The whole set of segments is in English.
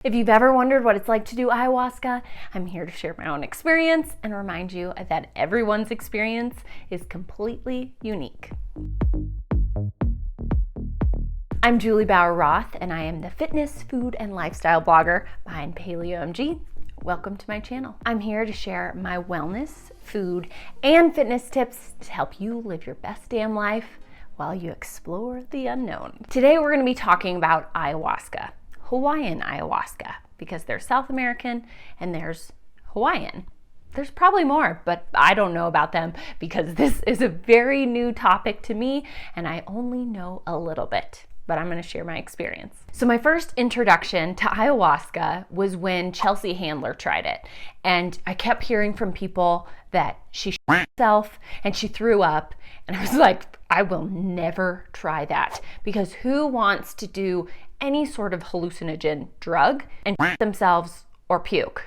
If you've ever wondered what it's like to do ayahuasca, I'm here to share my own experience and remind you that everyone's experience is completely unique. I'm Juli Bauer Roth, and I am the fitness, food, and lifestyle blogger behind PaleoMG. Welcome to my channel. I'm here to share my wellness, food, and fitness tips to help you live your best damn life while you explore the unknown. Today we're going to be talking about ayahuasca. Hawaiian ayahuasca, because there's South American and there's Hawaiian. There's probably more, but I don't know about them because this is a very new topic to me and I only know a little bit, but I'm going to share my experience. So my first introduction to ayahuasca was when Chelsea Handler tried it, and I kept hearing from people that she shit herself and she threw up, and I was like, I will never try that, because who wants to do any sort of hallucinogen drug and shit themselves or puke?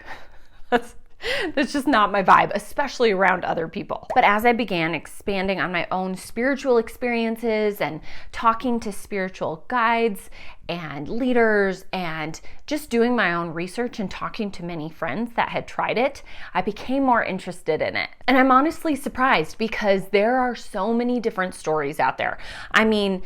That's just not my vibe, especially around other people. But as I began expanding on my own spiritual experiences and talking to spiritual guides and leaders and just doing my own research and talking to many friends that had tried it, I became more interested in it. And I'm honestly surprised because there are so many different stories out there. I mean,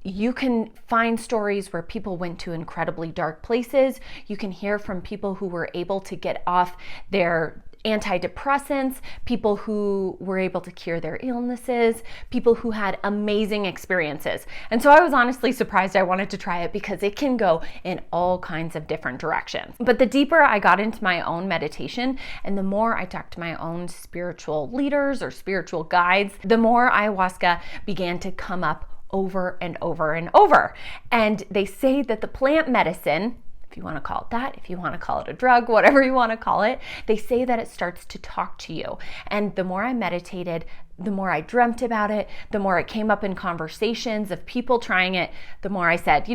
you can find stories where people went to incredibly dark places. You can hear from people who were able to get off their antidepressants, people who were able to cure their illnesses, people who had amazing experiences. And so I was honestly surprised I wanted to try it because it can go in all kinds of different directions. But the deeper I got into my own meditation and the more I talked to my own spiritual leaders or spiritual guides, the more ayahuasca began to come up over and over and over. And they say that the plant medicine, if you want to call it that, if you want to call it a drug, whatever you want to call it, they say that it starts to talk to you. And the more I meditated, the more I dreamt about it, the more it came up in conversations of people trying it, the more I said,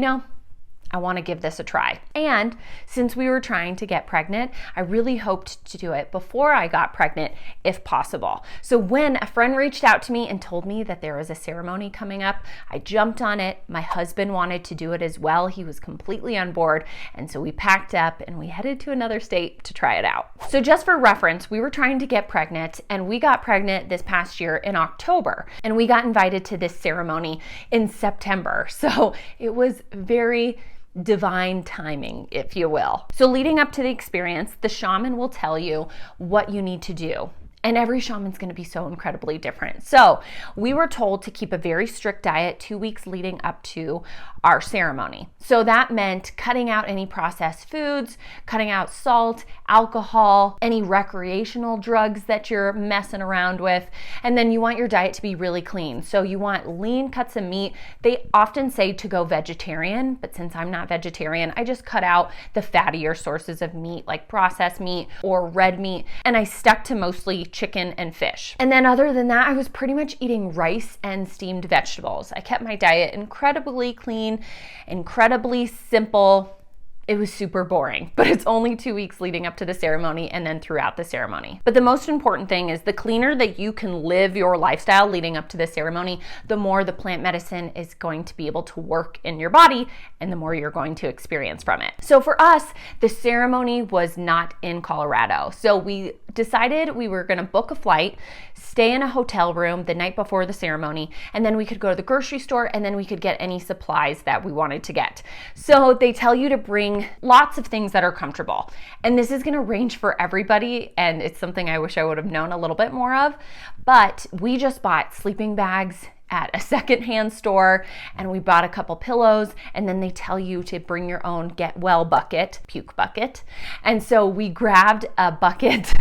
I want to give this a try. And since we were trying to get pregnant, I really hoped to do it before I got pregnant, if possible. So when a friend reached out to me and told me that there was a ceremony coming up, I jumped on it. My husband wanted to do it as well. He was completely on board. And so we packed up and we headed to another state to try it out. So just for reference, we were trying to get pregnant, and we got pregnant this past year in October, and we got invited to this ceremony in September. So it was very divine timing, if you will. So leading up to the experience, the shaman will tell you what you need to do. And every shaman's going to be so incredibly different. So we were told to keep a very strict diet 2 weeks leading up to our ceremony. So that meant cutting out any processed foods, cutting out salt, alcohol, any recreational drugs that you're messing around with. And then you want your diet to be really clean. So you want lean cuts of meat. They often say to go vegetarian, but since I'm not vegetarian, I just cut out the fattier sources of meat like processed meat or red meat. And I stuck to mostly chicken and fish. And then other than that, I was pretty much eating rice and steamed vegetables. I kept my diet incredibly clean, incredibly simple. It was super boring, but it's only 2 weeks leading up to the ceremony and then throughout the ceremony. But the most important thing is the cleaner that you can live your lifestyle leading up to the ceremony, the more the plant medicine is going to be able to work in your body and the more you're going to experience from it. So for us, the ceremony was not in Colorado. So we decided we were going to book a flight, stay in a hotel room the night before the ceremony, and then we could go to the grocery store and then we could get any supplies that we wanted to get. So they tell you to bring lots of things that are comfortable. And this is going to range for everybody. And it's something I wish I would have known a little bit more of. But we just bought sleeping bags at a secondhand store, and we bought a couple pillows, and then they tell you to bring your own get well bucket, puke bucket. And so we grabbed a bucket.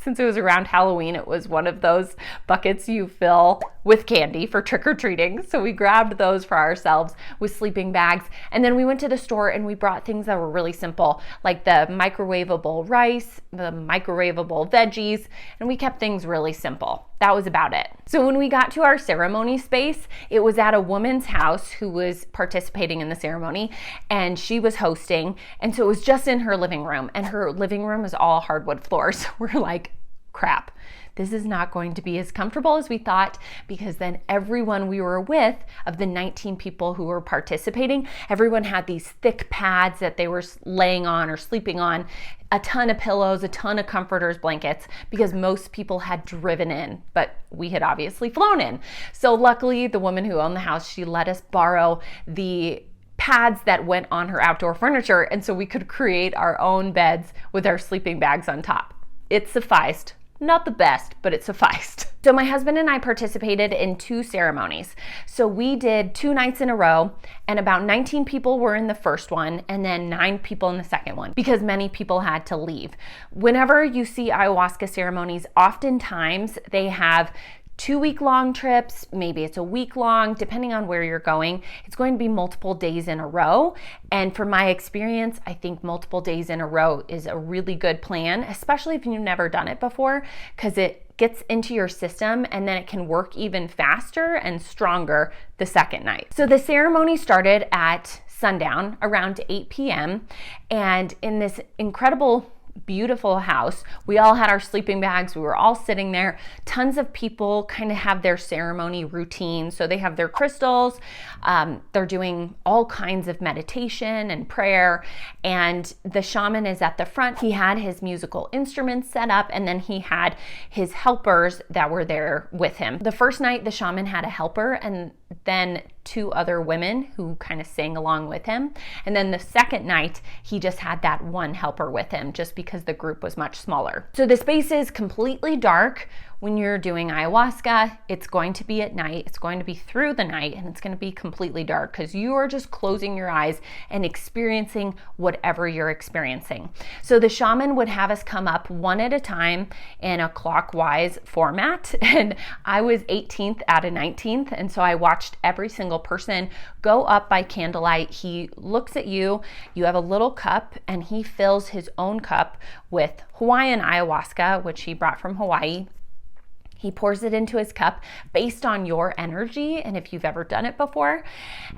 Since it was around Halloween, it was one of those buckets you fill with candy for trick-or-treating. So we grabbed those for ourselves with sleeping bags. And then we went to the store and we brought things that were really simple, like the microwavable rice, the microwavable veggies, and we kept things really simple. That was about it. So when we got to our ceremony space, it was at a woman's house who was participating in the ceremony, and she was hosting. And so it was just in her living room, and her living room is all hardwood floors. We're like, crap, this is not going to be as comfortable as we thought, because then everyone we were with, of the 19 people who were participating, everyone had these thick pads that they were laying on or sleeping on, a ton of pillows, a ton of comforters, blankets, because most people had driven in, but we had obviously flown in. So luckily, the woman who owned the house, she let us borrow the pads that went on her outdoor furniture, and so we could create our own beds with our sleeping bags on top. It sufficed. Not the best, but it sufficed. So my husband and I participated in 2 ceremonies. So we did 2 nights in a row, and about 19 people were in the first one, and then 9 people in the second one, because many people had to leave. Whenever you see ayahuasca ceremonies, oftentimes they have 2-week-long trips, maybe it's a week long, depending on where you're going. It's going to be multiple days in a row. And from my experience, I think multiple days in a row is a really good plan, especially if you've never done it before, because it gets into your system and then it can work even faster and stronger the second night. So the ceremony started at sundown around 8 p.m. And in this incredible beautiful house, we all had our sleeping bags. We were all sitting there. Tons of people kind of have their ceremony routine. So they have their crystals. They're doing all kinds of meditation and prayer. And the shaman is at the front. He had his musical instruments set up, and then he had his helpers that were there with him. The first night, the shaman had a helper, and then 2 other women who kind of sang along with him. And then the second night, he just had that one helper with him, just because the group was much smaller. So the space is completely dark. When you're doing ayahuasca, it's going to be at night, it's going to be through the night, and it's going to be completely dark, because you are just closing your eyes and experiencing whatever you're experiencing. So the shaman would have us come up one at a time in a clockwise format, and I was 18th out of 19th, and so I watched every single person go up by candlelight. He looks at you, you have a little cup, and he fills his own cup with Hawaiian ayahuasca, which he brought from Hawaii. He pours it into his cup based on your energy and if you've ever done it before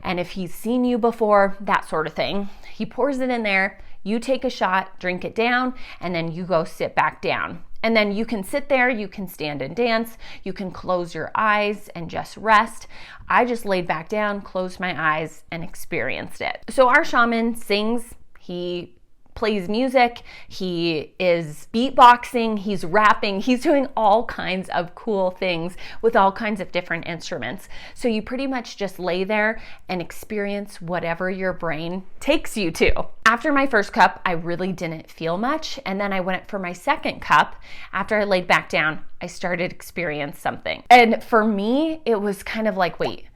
and if he's seen you before, that sort of thing. He pours it in there, you take a shot, drink it down, and then you go sit back down. And then you can sit there, you can stand and dance, you can close your eyes and just rest. I just laid back down, closed my eyes, and experienced it. So our shaman sings, he plays music, he is beatboxing, he's rapping, he's doing all kinds of cool things with all kinds of different instruments. So you pretty much just lay there and experience whatever your brain takes you to. After my first cup, I really didn't feel much. And then I went for my second cup. After I laid back down, I started experiencing something. And for me, it was kind of like, wait,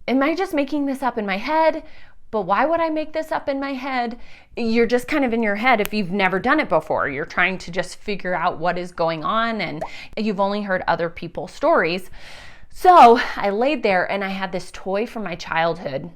am I just making this up in my head? But why would I make this up in my head? You're just kind of in your head if you've never done it before. You're trying to just figure out what is going on, and you've only heard other people's stories. So I laid there and I had this toy from my childhood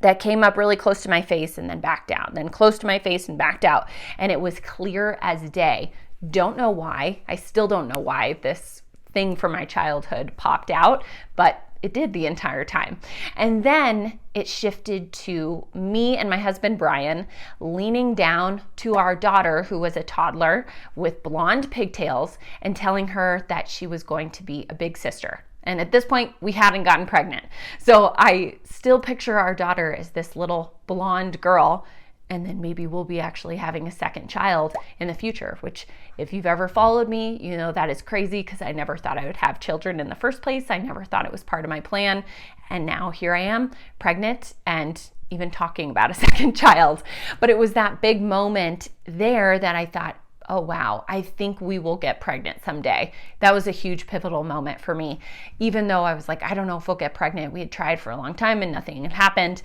that came up really close to my face and then backed down, then close to my face and backed out. And it was clear as day. Don't know why. I still don't know why this thing from my childhood popped out, but it did the entire time. And then it shifted to me and my husband, Brian, leaning down to our daughter, who was a toddler with blonde pigtails, and telling her that she was going to be a big sister. And at this point, we hadn't gotten pregnant. So I still picture our daughter as this little blonde girl, and then maybe we'll be actually having a second child in the future, which if you've ever followed me, you know that is crazy, because I never thought I would have children in the first place. I never thought it was part of my plan. And now here I am, pregnant, and even talking about a second child. But it was that big moment there that I thought, oh wow, I think we will get pregnant someday. That was a huge pivotal moment for me. Even though I was like, I don't know if we'll get pregnant. We had tried for a long time and nothing had happened.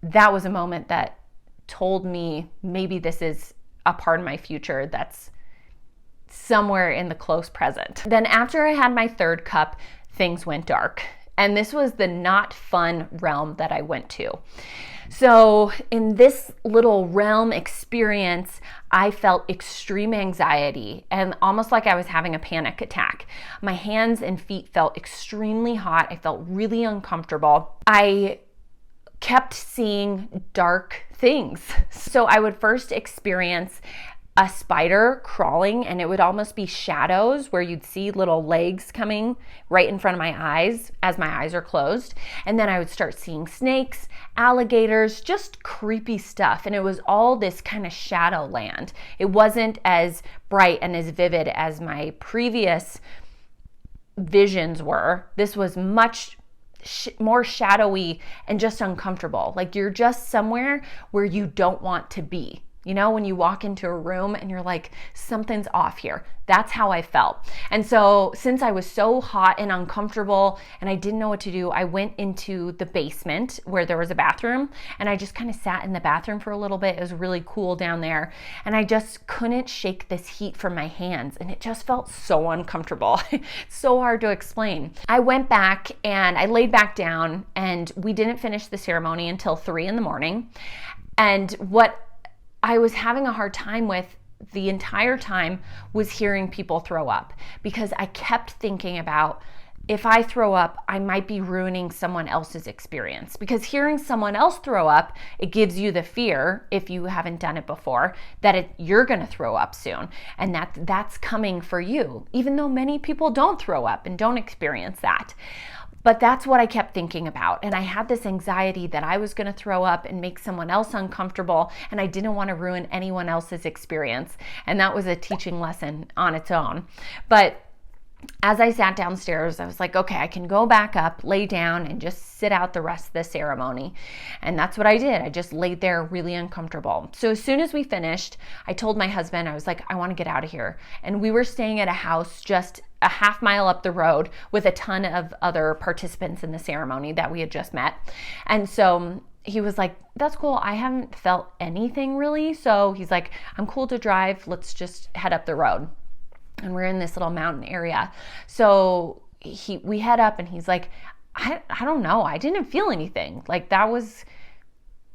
That was a moment that told me maybe this is a part of my future that's somewhere in the close present. Then after I had my third cup, things went dark. And this was the not fun realm that I went to. So in this little realm experience, I felt extreme anxiety and almost like I was having a panic attack. My hands and feet felt extremely hot. I felt really uncomfortable. I kept seeing dark things. So I would first experience a spider crawling, and it would almost be shadows where you'd see little legs coming right in front of my eyes as my eyes are closed. And then I would start seeing snakes, alligators, just creepy stuff. And it was all this kind of shadow land. It wasn't as bright and as vivid as my previous visions were. This was much more shadowy and just uncomfortable. Like you're just somewhere where you don't want to be. You know, when you walk into a room and you're like, something's off here. That's how I felt. And so since I was so hot and uncomfortable and I didn't know what to do, I went into the basement where there was a bathroom, and I just kind of sat in the bathroom for a little bit. It was really cool down there, and I just couldn't shake this heat from my hands, and it just felt so uncomfortable. It's so hard to explain. I went back and I laid back down, and we didn't finish the ceremony until 3 a.m. And what I was having a hard time with the entire time was hearing people throw up, because I kept thinking about, if I throw up, I might be ruining someone else's experience, because hearing someone else throw up, it gives you the fear, if you haven't done it before, that you're going to throw up soon, and that's coming for you, even though many people don't throw up and don't experience that. But that's what I kept thinking about. And I had this anxiety that I was going to throw up and make someone else uncomfortable, and I didn't want to ruin anyone else's experience. And that was a teaching lesson on its own. But as I sat downstairs, I was like, okay, I can go back up, lay down, and just sit out the rest of the ceremony. And that's what I did. I just laid there really uncomfortable. So as soon as we finished, I told my husband, I was like, I want to get out of here. And we were staying at a house just a half mile up the road with a ton of other participants in the ceremony that we had just met. And so he was like, that's cool. I haven't felt anything really. So he's like, I'm cool to drive. Let's just head up the road. And we're in this little mountain area. So we head up, and he's like, I don't know. I didn't feel anything. Like, that was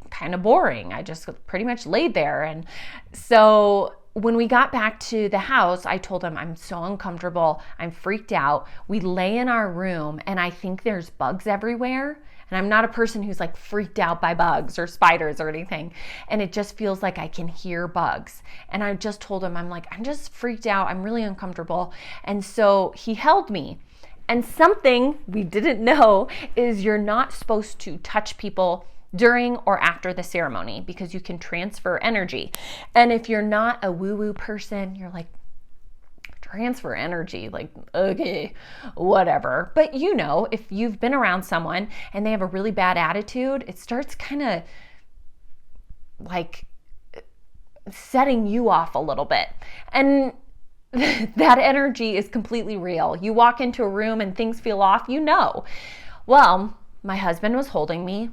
kind of boring. I just pretty much laid there. And so when we got back to the house, I told him, I'm so uncomfortable. I'm freaked out. We lay in our room, and I think there's bugs everywhere. And I'm not a person who's like freaked out by bugs or spiders or anything. And it just feels like I can hear bugs. And I just told him, I'm like, I'm just freaked out. I'm really uncomfortable. And so he held me. And something we didn't know is you're not supposed to touch people during or after the ceremony, because you can transfer energy. And if you're not a woo-woo person, you're like, transfer energy, like, okay, whatever. But you know, if you've been around someone and they have a really bad attitude, it starts kind of like setting you off a little bit. And that energy is completely real. You walk into a room and things feel off, you know. Well, my husband was holding me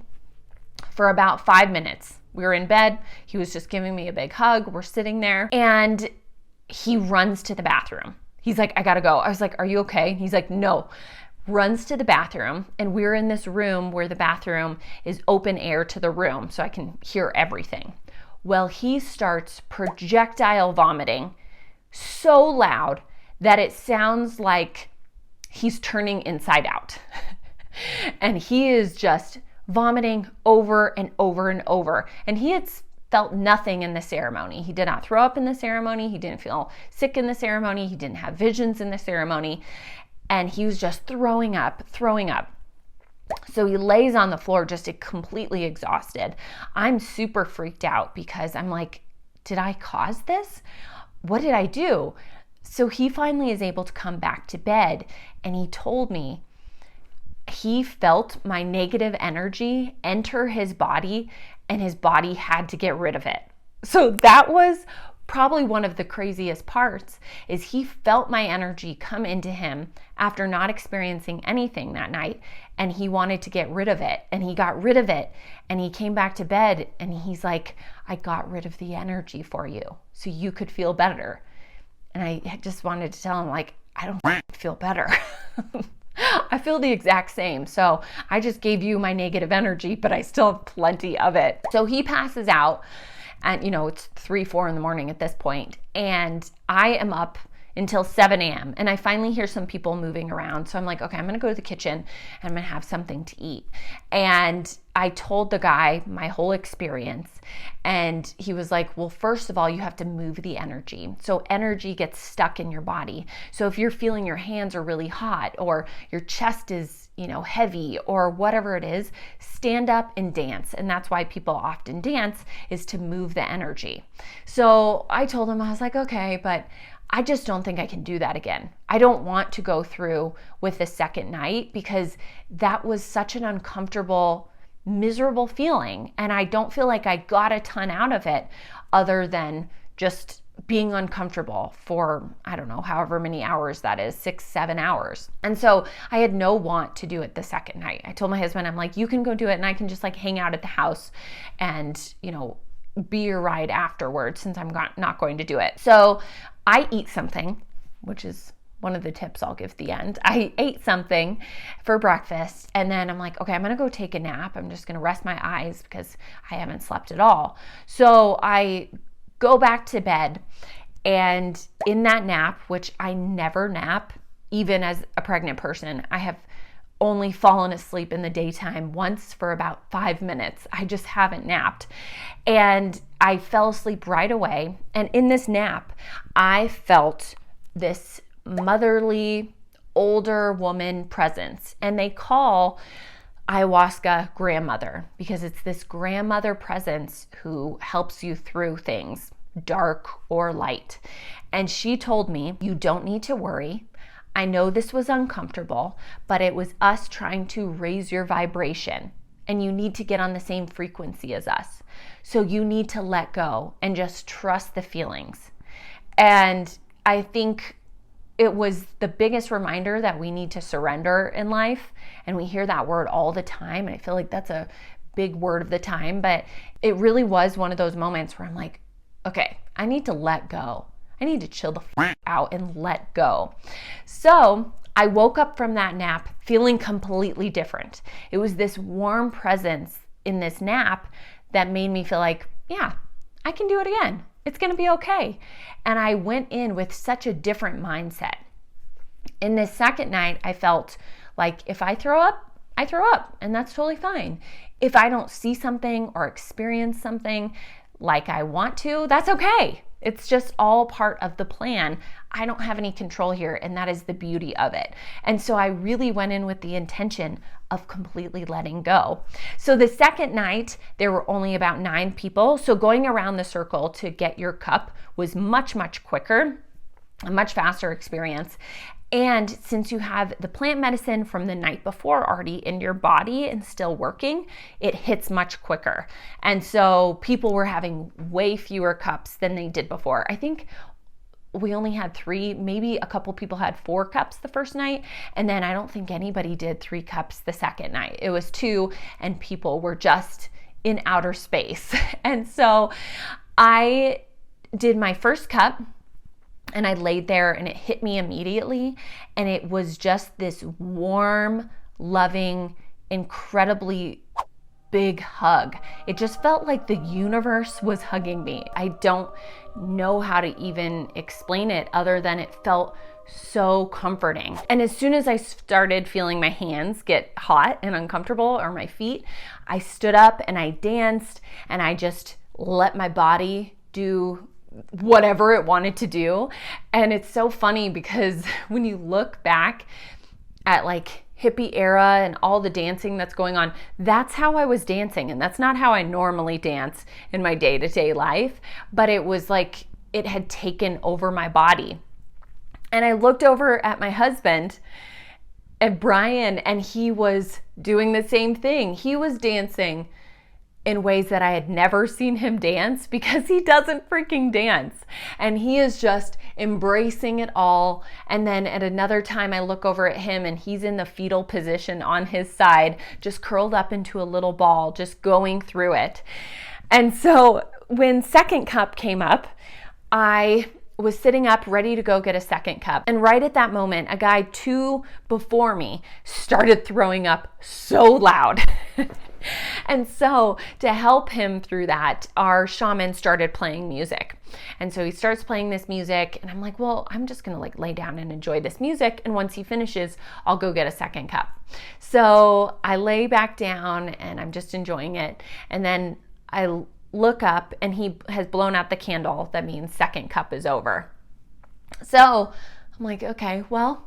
for about 5 minutes. We were in bed. He was just giving me a big hug. We're sitting there, and he runs to the bathroom. He's like, I gotta go. I was like, are you okay? He's like, no. Runs to the bathroom, and we're in this room where the bathroom is open air to the room, so I can hear everything. Well, he starts projectile vomiting so loud that it sounds like he's turning inside out. And he is just vomiting over and over and over. And he had felt nothing in the ceremony. He did not throw up in the ceremony. He didn't feel sick in the ceremony. He didn't have visions in the ceremony. And he was just throwing up. So he lays on the floor just completely exhausted. I'm super freaked out because I'm like, did I cause this? What did I do? So he finally is able to come back to bed, and he told me he felt my negative energy enter his body, and his body had to get rid of it. So that was probably one of the craziest parts, is he felt my energy come into him after not experiencing anything that night, and he wanted to get rid of it, and he got rid of it, and he came back to bed, and he's like, I got rid of the energy for you so you could feel better. And I just wanted to tell him, like, I don't feel better. I feel the exact same. So I just gave you my negative energy, but I still have plenty of it. So he passes out, and it's 3, 4 in the morning at this point, and I am up until 7 a.m. And I finally hear some people moving around. So I'm like, okay, I'm going to go to the kitchen and I'm going to have something to eat. And I told the guy my whole experience. And he was like, well, first of all, you have to move the energy. So energy gets stuck in your body. So if you're feeling your hands are really hot or your chest is, heavy or whatever it is, stand up and dance. And that's why people often dance, is to move the energy. So I told him, I was like, okay, but I just don't think I can do that again. I don't want to go through with the second night because that was such an uncomfortable, miserable feeling. And I don't feel like I got a ton out of it other than just being uncomfortable for, I don't know, however many hours that is, 6-7 hours. And so I had no want to do it the second night. I told my husband, I'm like, you can go do it and I can just like hang out at the house and, be your ride afterwards since I'm not going to do it. So I eat something, which is one of the tips I'll give at the end. I ate something for breakfast and then I'm like, okay, I'm going to go take a nap. I'm just going to rest my eyes because I haven't slept at all. So I go back to bed, and in that nap, which I never nap, even as a pregnant person, I have only fallen asleep in the daytime once for about 5 minutes. I just haven't napped. And I fell asleep right away. And in this nap, I felt this motherly, older woman presence. And they call ayahuasca grandmother because it's this grandmother presence who helps you through things, dark or light. And she told me, you don't need to worry. I know this was uncomfortable, but it was us trying to raise your vibration, and you need to get on the same frequency as us. So you need to let go and just trust the feelings. And I think it was the biggest reminder that we need to surrender in life. And we hear that word all the time. And I feel like that's a big word of the time, but it really was one of those moments where I'm like, okay, I need to let go. I need to chill the f out and let go. So I woke up from that nap feeling completely different. It was this warm presence in this nap that made me feel like, yeah, I can do it again. It's going to be okay. And I went in with such a different mindset. In this second night, I felt like if I throw up, I throw up, and that's totally fine. If I don't see something or experience something like I want to, that's okay. It's just all part of the plan. I don't have any control here, and that is the beauty of it. And so I really went in with the intention of completely letting go. So the second night, there were only about 9 people. So going around the circle to get your cup was much, much quicker, a much faster experience. And since you have the plant medicine from the night before already in your body and still working, it hits much quicker. And so people were having way fewer cups than they did before. I think we only had 3, maybe a couple people had 4 cups the first night. And then I don't think anybody did 3 cups the second night. It was 2, and people were just in outer space. And so I did my first cup, and I laid there and it hit me immediately. And it was just this warm, loving, incredibly big hug. It just felt like the universe was hugging me. I don't know how to even explain it other than it felt so comforting. And as soon as I started feeling my hands get hot and uncomfortable, or my feet, I stood up and I danced and I just let my body do whatever it wanted to do. And it's so funny because when you look back at like hippie era and all the dancing that's going on, that's how I was dancing. And that's not how I normally dance in my day-to-day life, but it was like it had taken over my body. And I looked over at my husband, at Brian, and he was doing the same thing. He was dancing in ways that I had never seen him dance because he doesn't freaking dance. And he is just embracing it all. And then at another time I look over at him and he's in the fetal position on his side, just curled up into a little ball, just going through it. And so when second cup came up, I was sitting up ready to go get a second cup. And right at that moment, a guy 2 before me started throwing up so loud. And so to help him through that, our shaman started playing music. And so he starts playing this music and I'm like, well, I'm just gonna like lay down and enjoy this music. And once he finishes, I'll go get a second cup. So I lay back down and I'm just enjoying it. And then I look up and he has blown out the candle. That means second cup is over. So I'm like, okay, well,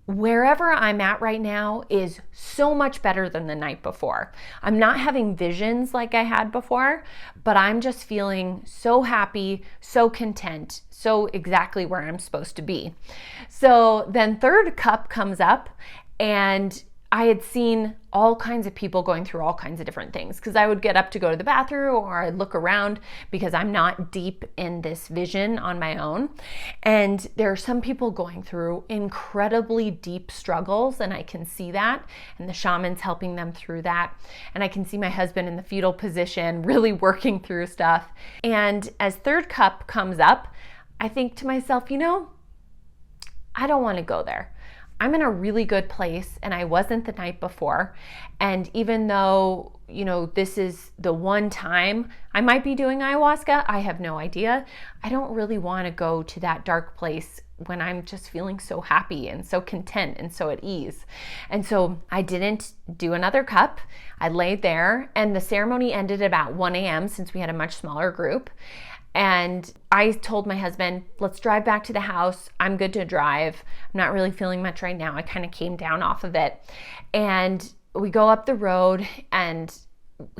wherever I'm at right now is so much better than the night before. I'm not having visions like I had before, but I'm just feeling so happy, so content, so exactly where I'm supposed to be. So then third cup comes up and I had seen all kinds of people going through all kinds of different things because I would get up to go to the bathroom or I'd look around because I'm not deep in this vision on my own. And there are some people going through incredibly deep struggles and I can see that. And the shaman's helping them through that. And I can see my husband in the fetal position really working through stuff. And as third cup comes up, I think to myself, I don't want to go there. I'm in a really good place and I wasn't the night before. And even though, this is the one time I might be doing ayahuasca, I have no idea. I don't really want to go to that dark place when I'm just feeling so happy and so content and so at ease. And so I didn't do another cup. I laid there and the ceremony ended at about 1 a.m. since we had a much smaller group. And I told my husband, let's drive back to the house. I'm good to drive. I'm not really feeling much right now. I kind of came down off of it. And we go up the road and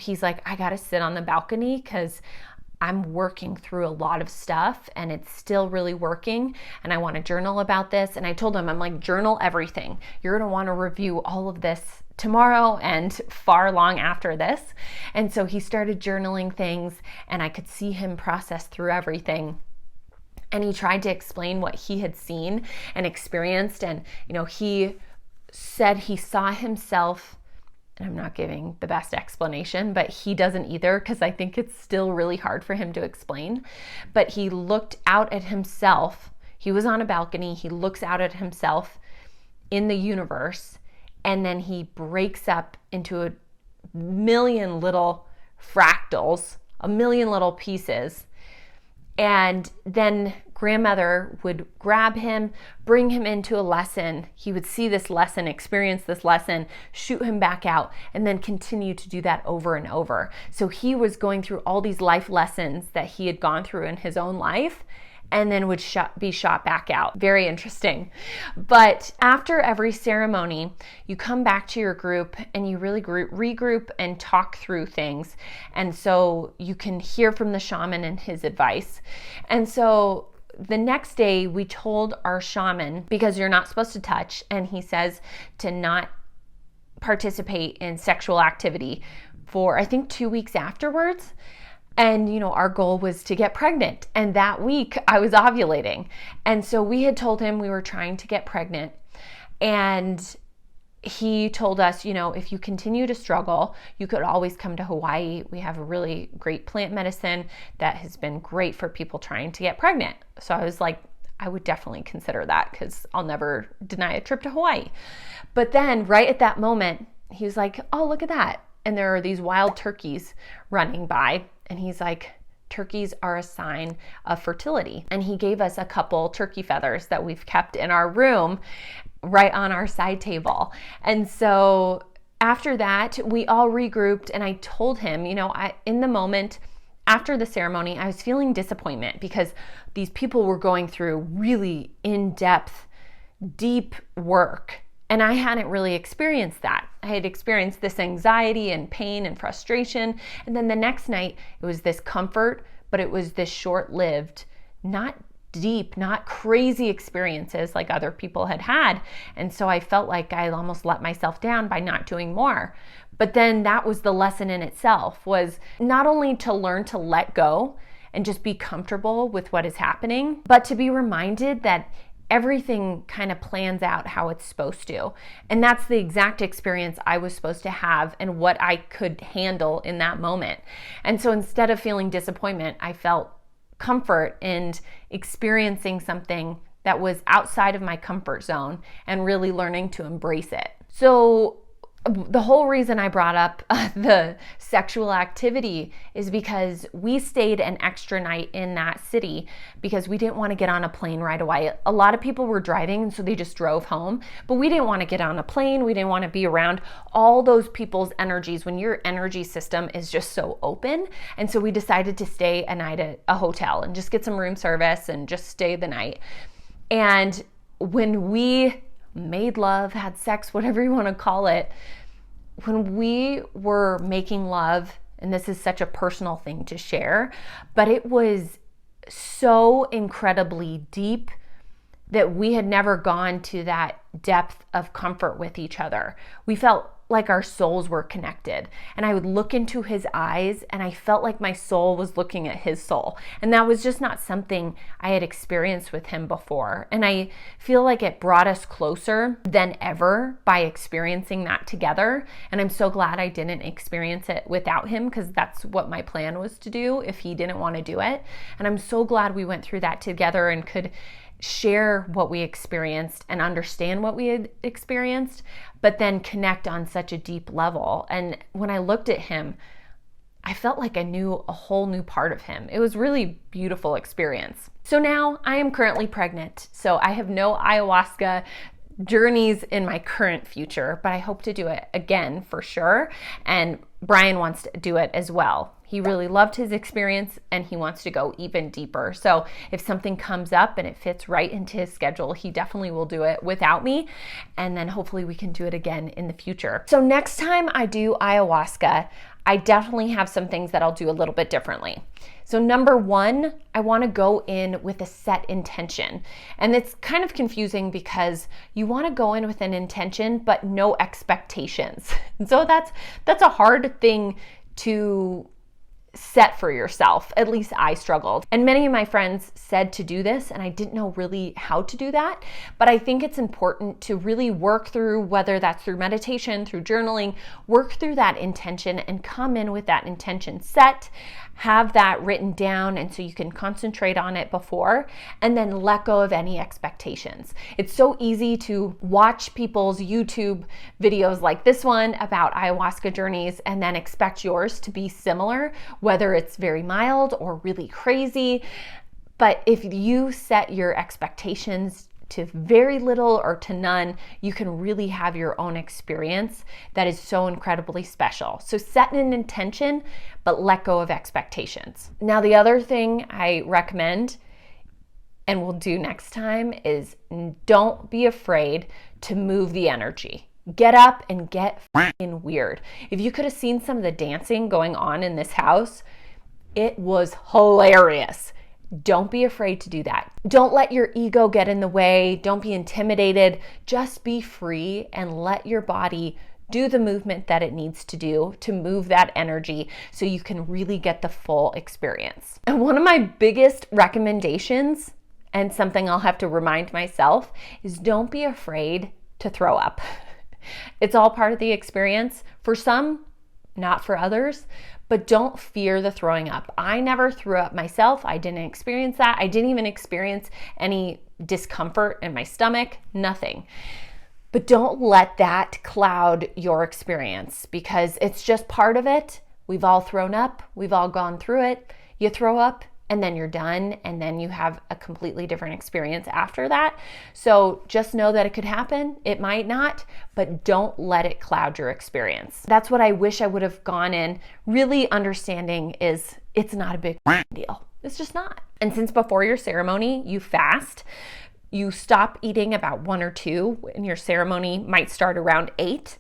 he's like, I got to sit on the balcony because I'm working through a lot of stuff and it's still really working and I want to journal about this. And I told him, I'm like, journal everything. You're going to want to review all of this tomorrow and far long after this. And so he started journaling things and I could see him process through everything. And he tried to explain what he had seen and experienced. And, he said he saw himself, and I'm not giving the best explanation, but he doesn't either because I think it's still really hard for him to explain. But he looked out at himself. He was on a balcony. He looks out at himself in the universe. And then he breaks up into a million little fractals, a million little pieces. And then grandmother would grab him, bring him into a lesson. He would see this lesson, experience this lesson, shoot him back out, and then continue to do that over and over. So he was going through all these life lessons that he had gone through in his own life and then would be shot back out. Very interesting. But after every ceremony, you come back to your group and you really regroup and talk through things. And so you can hear from the shaman and his advice. And so the next day we told our shaman, because you're not supposed to touch, and he says to not participate in sexual activity for, I think, 2 weeks afterwards. And, our goal was to get pregnant. And that week I was ovulating. And so we had told him we were trying to get pregnant. And he told us, if you continue to struggle, you could always come to Hawaii. We have a really great plant medicine that has been great for people trying to get pregnant. So I was like, I would definitely consider that because I'll never deny a trip to Hawaii. But then right at that moment, he was like, oh, look at that. And there are these wild turkeys running by. And he's like, turkeys are a sign of fertility. And he gave us a couple turkey feathers that we've kept in our room right on our side table. And so after that, we all regrouped and I told him, in the moment after the ceremony, I was feeling disappointment because these people were going through really in-depth, deep work. And I hadn't really experienced that. I had experienced this anxiety and pain and frustration. And then the next night, it was this comfort, but it was this short-lived, not deep, not crazy experiences like other people had had. And so I felt like I almost let myself down by not doing more. But then that was the lesson in itself, was not only to learn to let go and just be comfortable with what is happening, but to be reminded that everything kind of plans out how it's supposed to. And that's the exact experience I was supposed to have and what I could handle in that moment. And so instead of feeling disappointment, I felt comfort in experiencing something that was outside of my comfort zone and really learning to embrace it. So the whole reason I brought up the sexual activity is because we stayed an extra night in that city because we didn't want to get on a plane right away. A lot of people were driving, and so they just drove home, but we didn't want to get on a plane. We didn't want to be around all those people's energies when your energy system is just so open. And so we decided to stay a night at a hotel and just get some room service and just stay the night. And when we made love, had sex, whatever you want to call it, when we were making love, and this is such a personal thing to share, but it was so incredibly deep that we had never gone to that depth of comfort with each other. We felt like our souls were connected. And I would look into his eyes and I felt like my soul was looking at his soul. And that was just not something I had experienced with him before. And I feel like it brought us closer than ever by experiencing that together. And I'm so glad I didn't experience it without him, because that's what my plan was to do if he didn't want to do it. And I'm so glad we went through that together and could share what we experienced and understand what we had experienced, but then connect on such a deep level. And when I looked at him, I felt like I knew a whole new part of him. It was really beautiful experience. So now I am currently pregnant, so I have no ayahuasca journeys in my current future, but I hope to do it again for sure. And Brian wants to do it as well. He really loved his experience and he wants to go even deeper. So if something comes up and it fits right into his schedule, he definitely will do it without me. And then hopefully we can do it again in the future. So next time I do ayahuasca, I definitely have some things that I'll do a little bit differently. So number one, I want to go in with a set intention. And it's kind of confusing because you want to go in with an intention, but no expectations. And so that's a hard thing to set for yourself. At least I struggled. And many of my friends said to do this, and I didn't know really how to do that. But I think it's important to really work through, whether that's through meditation, through journaling, work through that intention and come in with that intention set, have that written down, and so you can concentrate on it before, and then let go of any expectations. It's so easy to watch people's YouTube videos like this one about ayahuasca journeys and then expect yours to be similar, whether it's very mild or really crazy. But if you set your expectations to very little or to none, you can really have your own experience that is so incredibly special. So set an intention, but let go of expectations. Now, the other thing I recommend, and we'll do next time, is don't be afraid to move the energy. Get up and get f***ing weird. If you could have seen some of the dancing going on in this house, it was hilarious. Don't be afraid to do that. Don't let your ego get in the way. Don't be intimidated. Just be free and let your body do the movement that it needs to do to move that energy so you can really get the full experience. And one of my biggest recommendations, and something I'll have to remind myself, is don't be afraid to throw up. It's all part of the experience. For some, not for others, but don't fear the throwing up. I never threw up myself. I didn't experience that. I didn't even experience any discomfort in my stomach, nothing. But don't let that cloud your experience, because it's just part of it. We've all thrown up. We've all gone through it. You throw up and then you're done, and then you have a completely different experience after that. So just know that it could happen. It might not, but don't let it cloud your experience. That's what I wish I would have gone in really understanding, is it's not a big deal. It's just not. And since before your ceremony, you fast, you stop eating about 1 or 2, and your ceremony might start around 8.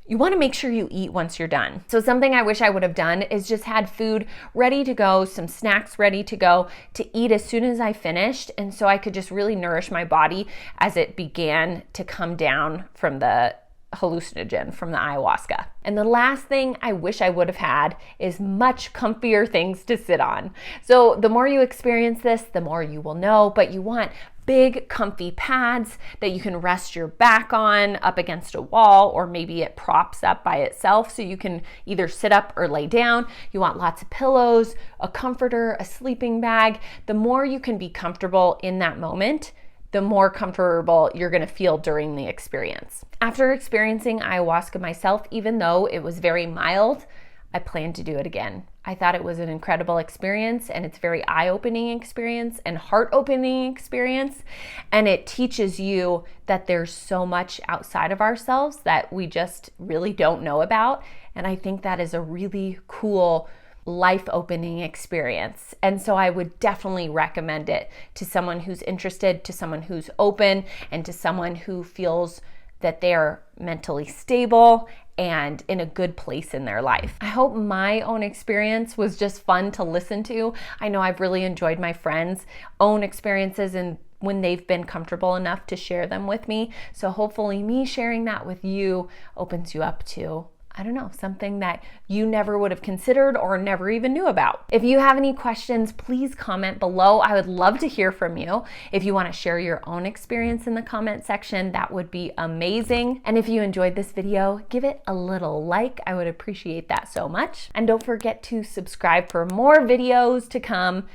You want to make sure you eat once you're done. So something I wish I would have done is just had food ready to go, some snacks ready to go to eat as soon as I finished. And so I could just really nourish my body as it began to come down from the hallucinogen, from the ayahuasca. And the last thing I wish I would have had is much comfier things to sit on. So the more you experience this, the more you will know, but you want big comfy pads that you can rest your back on up against a wall, or maybe it props up by itself so you can either sit up or lay down. You want lots of pillows, a comforter, a sleeping bag. The more you can be comfortable in that moment, the more comfortable you're gonna feel during the experience. After experiencing ayahuasca myself, even though it was very mild, I plan to do it again. I thought it was an incredible experience, and it's a very eye-opening experience and heart-opening experience. And it teaches you that there's so much outside of ourselves that we just really don't know about. And I think that is a really cool life-opening experience. And so I would definitely recommend it to someone who's interested, to someone who's open, and to someone who feels that they're mentally stable and in a good place in their life. I hope my own experience was just fun to listen to. I know I've really enjoyed my friends' own experiences and when they've been comfortable enough to share them with me. So hopefully me sharing that with you opens you up to, I don't know, something that you never would have considered or never even knew about. If you have any questions, please comment below. I would love to hear from you. If you want to share your own experience in the comment section, that would be amazing. And if you enjoyed this video, give it a little like. I would appreciate that so much. And don't forget to subscribe for more videos to come,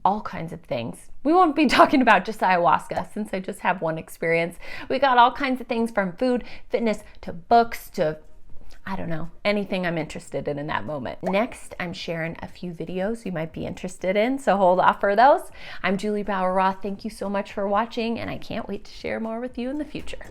all kinds of things. We won't be talking about just ayahuasca since I just have one experience. We got all kinds of things from food, fitness, to books, to I don't know, anything I'm interested in that moment. Next, I'm sharing a few videos you might be interested in, so hold off for those. I'm Juli Bauer Roth. Thank you so much for watching, and I can't wait to share more with you in the future.